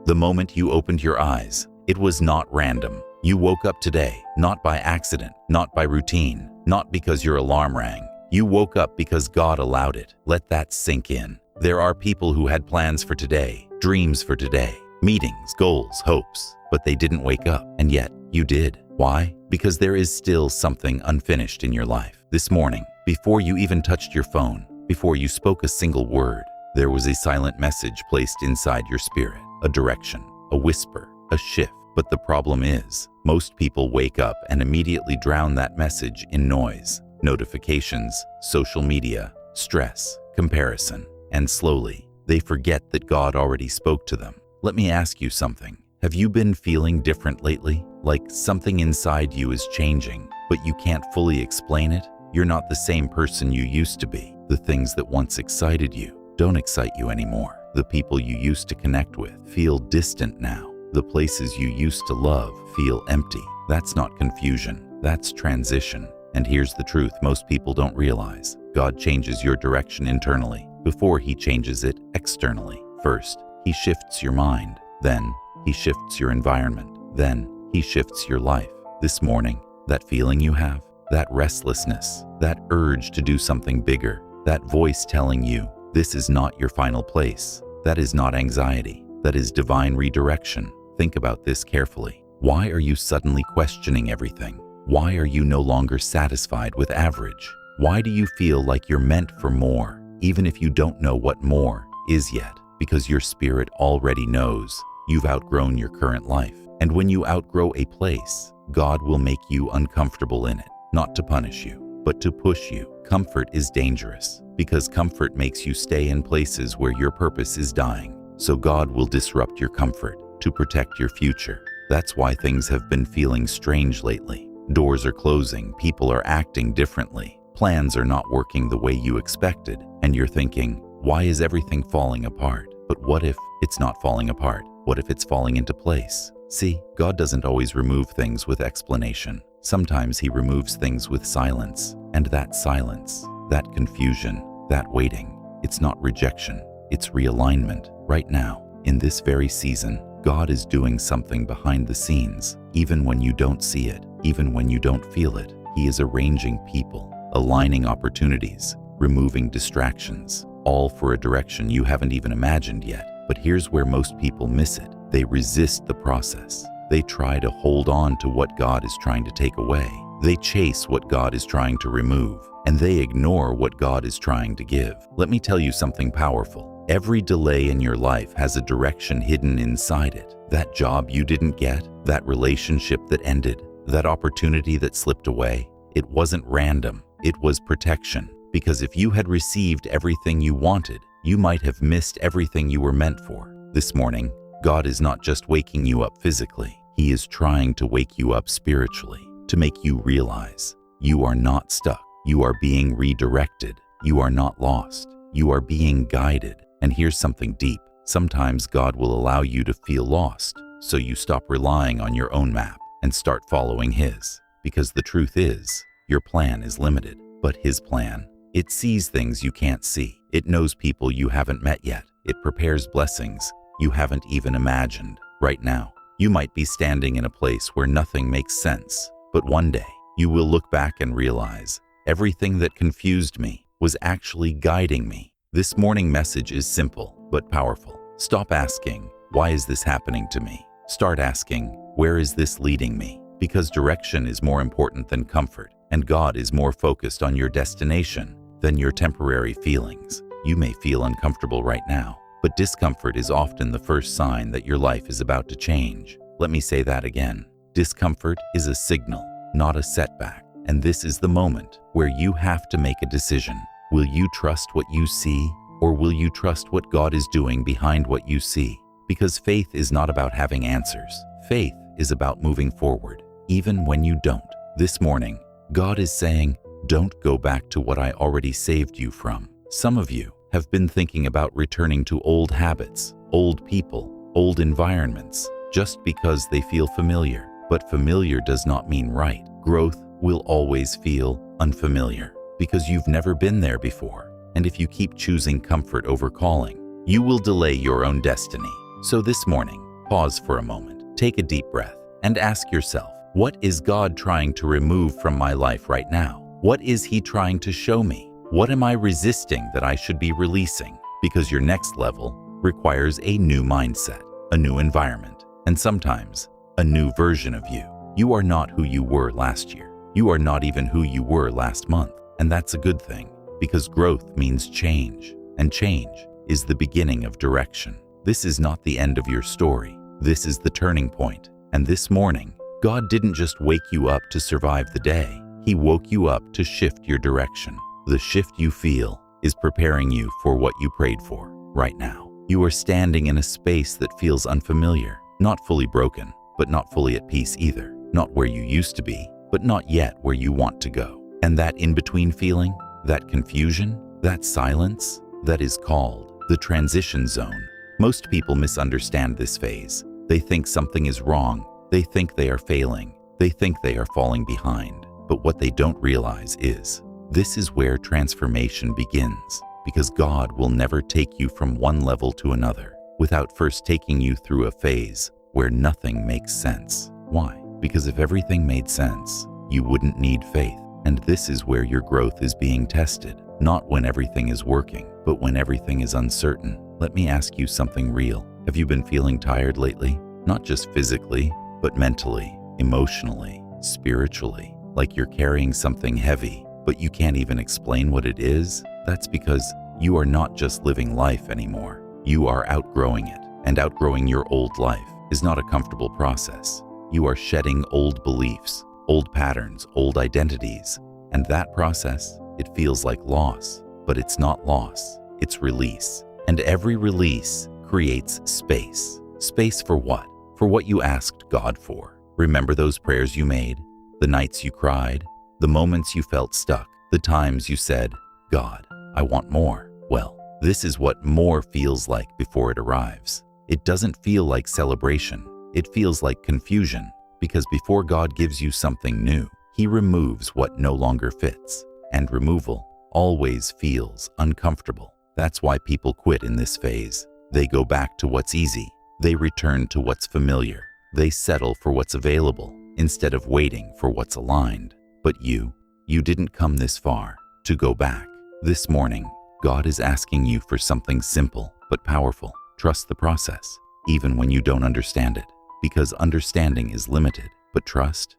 The moment you opened your eyes, it was not random. You woke up today, not by accident, not by routine, not because your alarm rang. You woke up because God allowed it. Let that sink in. There are people who had plans for today, dreams for today, meetings, goals, hopes, but they didn't wake up, and yet you did. Why? Because there is still something unfinished in your life. This morning, before you even touched your phone, before you spoke a single word, there was a silent message placed inside your spirit, a direction, a whisper, a shift. But the problem is, most people wake up and immediately drown that message in noise, notifications, social media, stress, comparison, and slowly, they forget that God already spoke to them. Let me ask you something. Have you been feeling different lately? Like something inside you is changing, but you can't fully explain it? You're not the same person you used to be. The things that once excited you don't excite you anymore. The people you used to connect with feel distant now. The places you used to love feel empty. That's not confusion, that's transition. And here's the truth most people don't realize. God changes your direction internally before He changes it externally. First, He shifts your mind. Then, He shifts your environment. Then, He shifts your life. This morning, that feeling you have, that restlessness, that urge to do something bigger, that voice telling you, this is not your final place, that is not anxiety, that is divine redirection. Think about this carefully. Why are you suddenly questioning everything? Why are you no longer satisfied with average? Why do you feel like you're meant for more, even if you don't know what more is yet? Because your spirit already knows you've outgrown your current life. And when you outgrow a place, God will make you uncomfortable in it, not to punish you, but to push you. Comfort is dangerous because comfort makes you stay in places where your purpose is dying. So God will disrupt your comfort to protect your future. That's why things have been feeling strange lately. Doors are closing, people are acting differently, plans are not working the way you expected, and you're thinking, why is everything falling apart? But what if it's not falling apart? What if it's falling into place? See, God doesn't always remove things with explanation. Sometimes He removes things with silence. And that silence, that confusion, that waiting, it's not rejection, it's realignment. Right now, in this very season, God is doing something behind the scenes. Even when you don't see it, even when you don't feel it, He is arranging people, aligning opportunities, removing distractions, all for a direction you haven't even imagined yet. But here's where most people miss it. They resist the process. They try to hold on to what God is trying to take away. They chase what God is trying to remove, and they ignore what God is trying to give. Let me tell you something powerful. Every delay in your life has a direction hidden inside it. That job you didn't get, that relationship that ended, that opportunity that slipped away, it wasn't random. It was protection. Because if you had received everything you wanted, you might have missed everything you were meant for. This morning, God is not just waking you up physically. He is trying to wake you up spiritually, to make you realize you are not stuck. You are being redirected. You are not lost. You are being guided. And here's something deep. Sometimes God will allow you to feel lost, so you stop relying on your own map and start following His. Because the truth is, your plan is limited, but His plan, it sees things you can't see. It knows people you haven't met yet. It prepares blessings you haven't even imagined. Right now, you might be standing in a place where nothing makes sense, but one day, you will look back and realize everything that confused me was actually guiding me. This morning message is simple but powerful. Stop asking, why is this happening to me? Start asking, where is this leading me? Because direction is more important than comfort, and God is more focused on your destination than your temporary feelings. You may feel uncomfortable right now, but discomfort is often the first sign that your life is about to change. Let me say that again. Discomfort is a signal, not a setback. And this is the moment where you have to make a decision. Will you trust what you see, or will you trust what God is doing behind what you see? Because faith is not about having answers. Faith is about moving forward, even when you don't. This morning, God is saying, don't go back to what I already saved you from. Some of you have been thinking about returning to old habits, old people, old environments, just because they feel familiar. But familiar does not mean right. Growth will always feel unfamiliar because you've never been there before. And if you keep choosing comfort over calling, you will delay your own destiny. So this morning, Pause for a moment, take a deep breath, and ask yourself, what is God trying to remove from my life right now? What is He trying to show me? What am I resisting that I should be releasing? Because your next level requires a new mindset, a new environment, and sometimes a new version of you. You are not who you were last year. You are not even who you were last month. And that's a good thing, because growth means change, and change is the beginning of direction. This is not the end of your story. This is the turning point. And this morning, God didn't just wake you up to survive the day. He woke you up to shift your direction. The shift you feel is preparing you for what you prayed for right now. You are standing in a space that feels unfamiliar, not fully broken, but not fully at peace either. Not where you used to be, but not yet where you want to go. And that in-between feeling, that confusion, that silence, that is called the transition zone. Most people misunderstand this phase. They think something is wrong. They think they are failing. They think they are falling behind. But what they don't realize is, this is where transformation begins, because God will never take you from one level to another without first taking you through a phase where nothing makes sense. Why? Because if everything made sense, you wouldn't need faith. And this is where your growth is being tested, not when everything is working, but when everything is uncertain. Let me ask you something real. Have you been feeling tired lately? Not just physically, but mentally, emotionally, spiritually, like you're carrying something heavy, but you can't even explain what it is? That's because you are not just living life anymore. You are outgrowing it, and outgrowing your old life is not a comfortable process. You are shedding old beliefs, old patterns, old identities, and that process, it feels like loss, but it's not loss, it's release. And every release creates space. Space for what? For what you asked God for. Remember those prayers you made, the nights you cried, the moments you felt stuck, the times you said, God, I want more. Well, this is what more feels like before it arrives. It doesn't feel like celebration. It feels like confusion, because before God gives you something new, He removes what no longer fits. And removal always feels uncomfortable. That's why people quit in this phase. They go back to what's easy. They return to what's familiar. They settle for what's available instead of waiting for what's aligned. But you didn't come this far to go back. This morning, God is asking you for something simple but powerful. Trust the process, even when you don't understand it. Because understanding is limited, but trust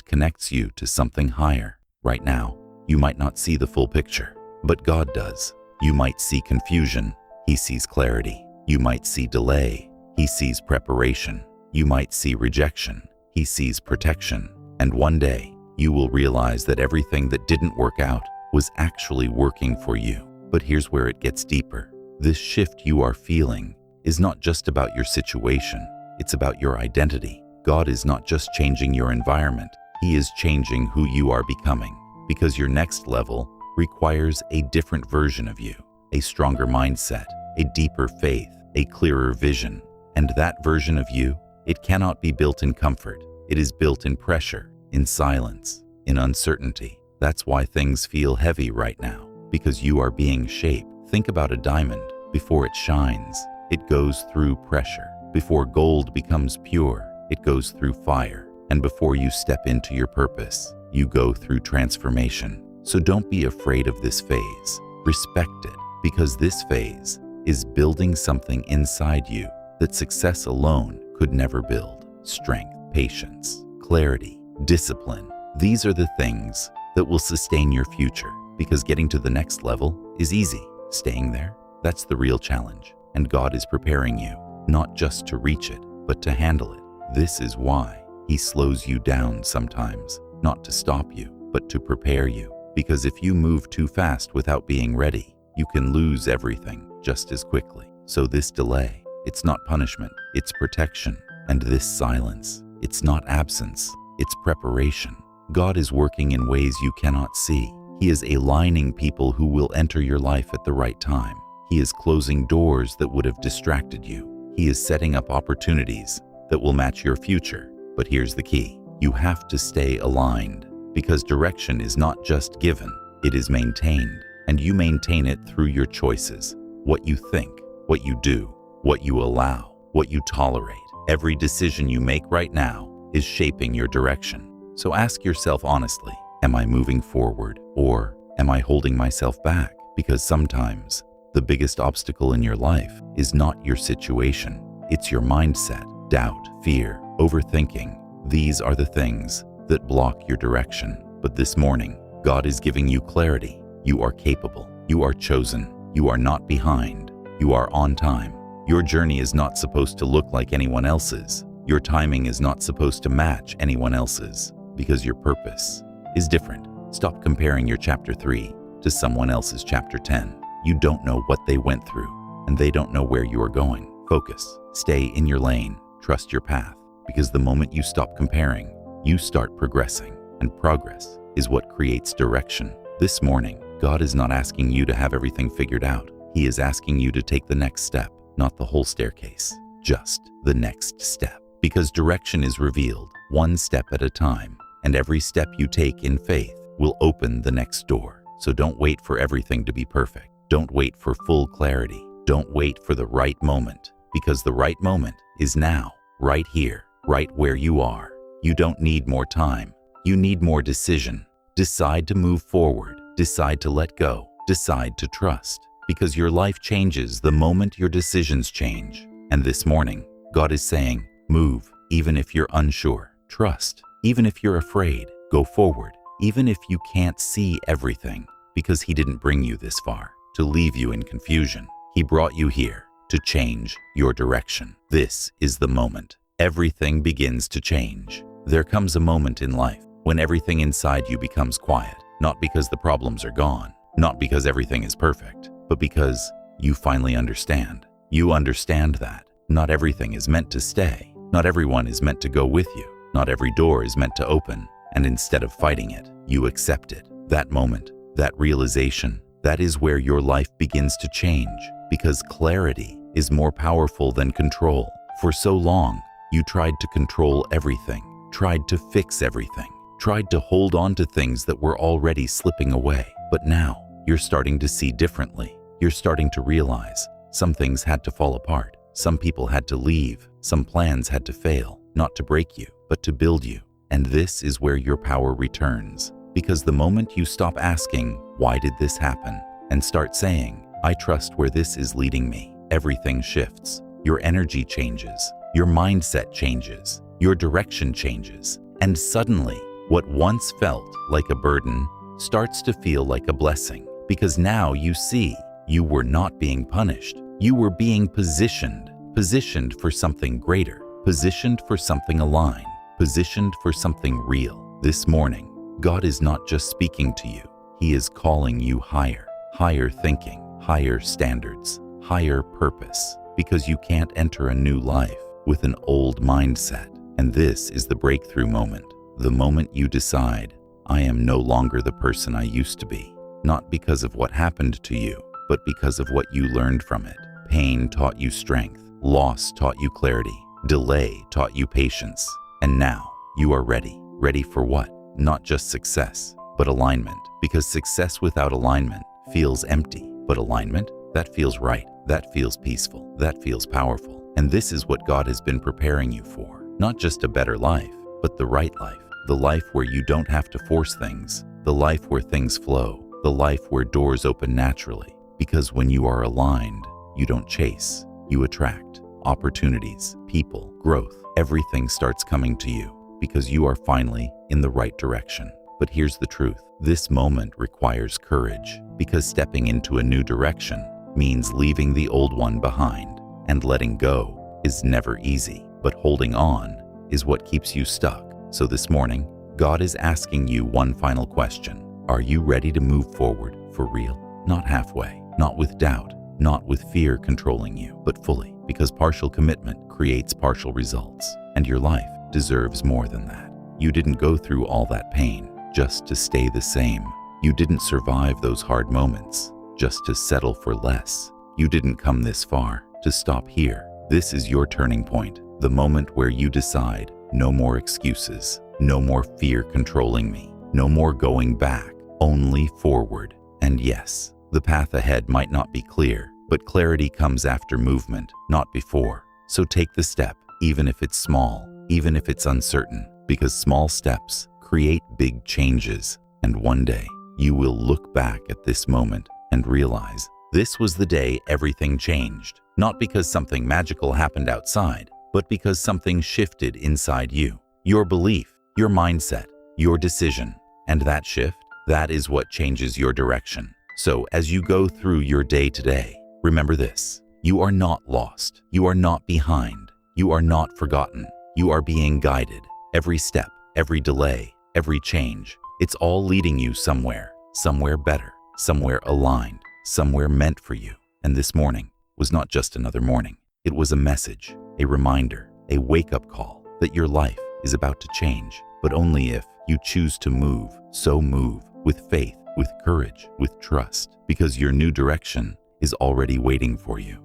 connects you to something higher. Right now, you might not see the full picture, but God does. You might see confusion. He sees clarity. You might see delay. He sees preparation. You might see rejection. He sees protection. And one day, you will realize that everything that didn't work out was actually working for you. But here's where it gets deeper. This shift you are feeling is not just about your situation. It's about your identity. God is not just changing your environment. He is changing who you are becoming, because your next level requires a different version of you, a stronger mindset, a deeper faith, a clearer vision. And that version of you, it cannot be built in comfort. It is built in pressure, in silence, in uncertainty. That's why things feel heavy right now, because you are being shaped. Think about a diamond. Before it shines, it goes through pressure. Before gold becomes pure, it goes through fire. And before you step into your purpose, you go through transformation. So don't be afraid of this phase. Respect it, because this phase is building something inside you that success alone could never build. Strength, patience, clarity, discipline. These are the things that will sustain your future, because getting to the next level is easy. Staying there, that's the real challenge. And God is preparing you, not just to reach it, but to handle it. This is why He slows you down sometimes, not to stop you, but to prepare you. Because if you move too fast without being ready, you can lose everything just as quickly. So this delay, it's not punishment, it's protection. And this silence, it's not absence, it's preparation. God is working in ways you cannot see. He is aligning people who will enter your life at the right time. He is closing doors that would have distracted you. He is setting up opportunities that will match your future. But here's the key. You have to stay aligned, because direction is not just given, it is maintained. And you maintain it through your choices. What you think, what you do, what you allow, what you tolerate. Every decision you make right now is shaping your direction. So ask yourself honestly, am I moving forward or am I holding myself back? Because sometimes the biggest obstacle in your life is not your situation. It's your mindset, doubt, fear, overthinking. These are the things that block your direction. But this morning, God is giving you clarity. You are capable. You are chosen. You are not behind. You are on time. Your journey is not supposed to look like anyone else's. Your timing is not supposed to match anyone else's, because your purpose is different. Stop comparing your chapter 3 to someone else's chapter 10. You don't know what they went through, and they don't know where you are going. Focus. Stay in your lane. Trust your path, because the moment you stop comparing, you start progressing, and progress is what creates direction. This morning, God is not asking you to have everything figured out. He is asking you to take the next step, not the whole staircase, just the next step. Because direction is revealed one step at a time, and every step you take in faith will open the next door. So don't wait for everything to be perfect. Don't wait for full clarity. Don't wait for the right moment, because the right moment is now, right here, right where you are. You don't need more time. You need more decision. Decide to move forward. Decide to let go. Decide to trust, because your life changes the moment your decisions change. And this morning, God is saying, move, even if you're unsure. Trust, even if you're afraid. Go forward, even if you can't see everything, because He didn't bring you this far to leave you in confusion. He brought you here to change your direction. This is the moment. Everything begins to change. There comes a moment in life when everything inside you becomes quiet, not because the problems are gone, not because everything is perfect, but because you finally understand. You understand that not everything is meant to stay. Not everyone is meant to go with you. Not every door is meant to open. And instead of fighting it, you accept it. That moment, that realization, that is where your life begins to change, because clarity is more powerful than control. For so long, you tried to control everything, tried to fix everything, tried to hold on to things that were already slipping away. But now, you're starting to see differently. You're starting to realize some things had to fall apart. Some people had to leave. Some plans had to fail, not to break you, but to build you. And this is where your power returns. Because the moment you stop asking, why did this happen? And start saying, I trust where this is leading me, everything shifts. Your energy changes. Your mindset changes. Your direction changes. And suddenly, what once felt like a burden starts to feel like a blessing. Because now you see, you were not being punished. You were being positioned for something greater, positioned for something aligned, positioned for something real. This morning, God is not just speaking to you. He is calling you higher, higher thinking, higher standards, higher purpose, because you can't enter a new life with an old mindset. And this is the breakthrough moment, the moment you decide, I am no longer the person I used to be, not because of what happened to you, but because of what you learned from it. Pain taught you strength, loss taught you clarity, delay taught you patience. And now you are ready. Ready for what? Not just success, but alignment. Because success without alignment feels empty, but alignment, that feels right, that feels peaceful, that feels powerful. And this is what God has been preparing you for. Not just a better life, but the right life. The life where you don't have to force things. The life where things flow. The life where doors open naturally. Because when you are aligned, you don't chase, you attract. Opportunities, people, growth, everything starts coming to you because you are finally in the right direction. But here's the truth. This moment requires courage, because stepping into a new direction means leaving the old one behind. And letting go is never easy, but holding on is what keeps you stuck. So this morning, God is asking you one final question. Are you ready to move forward for real? Not halfway, not with doubt, not with fear controlling you, but fully, because partial commitment creates partial results, and your life deserves more than that. You didn't go through all that pain just to stay the same. You didn't survive those hard moments just to settle for less. You didn't come this far to stop here. This is your turning point, the moment where you decide, no more excuses, no more fear controlling me, no more going back, only forward. And yes, the path ahead might not be clear, but clarity comes after movement, not before. So take the step, even if it's small, even if it's uncertain, because small steps create big changes. And one day, you will look back at this moment and realize this was the day everything changed. Not because something magical happened outside, but because something shifted inside you. Your belief, your mindset, your decision. And that shift, that is what changes your direction. So as you go through your day today, remember this: you are not lost. You are not behind. You are not forgotten. You are being guided. Every step, every delay, every change, it's all leading you somewhere better, somewhere aligned, somewhere meant for you. And this morning was not just another morning. It was a message, a reminder, a wake-up call that your life is about to change, but only if you choose to move. So move with faith, with courage, with trust, because your new direction is already waiting for you.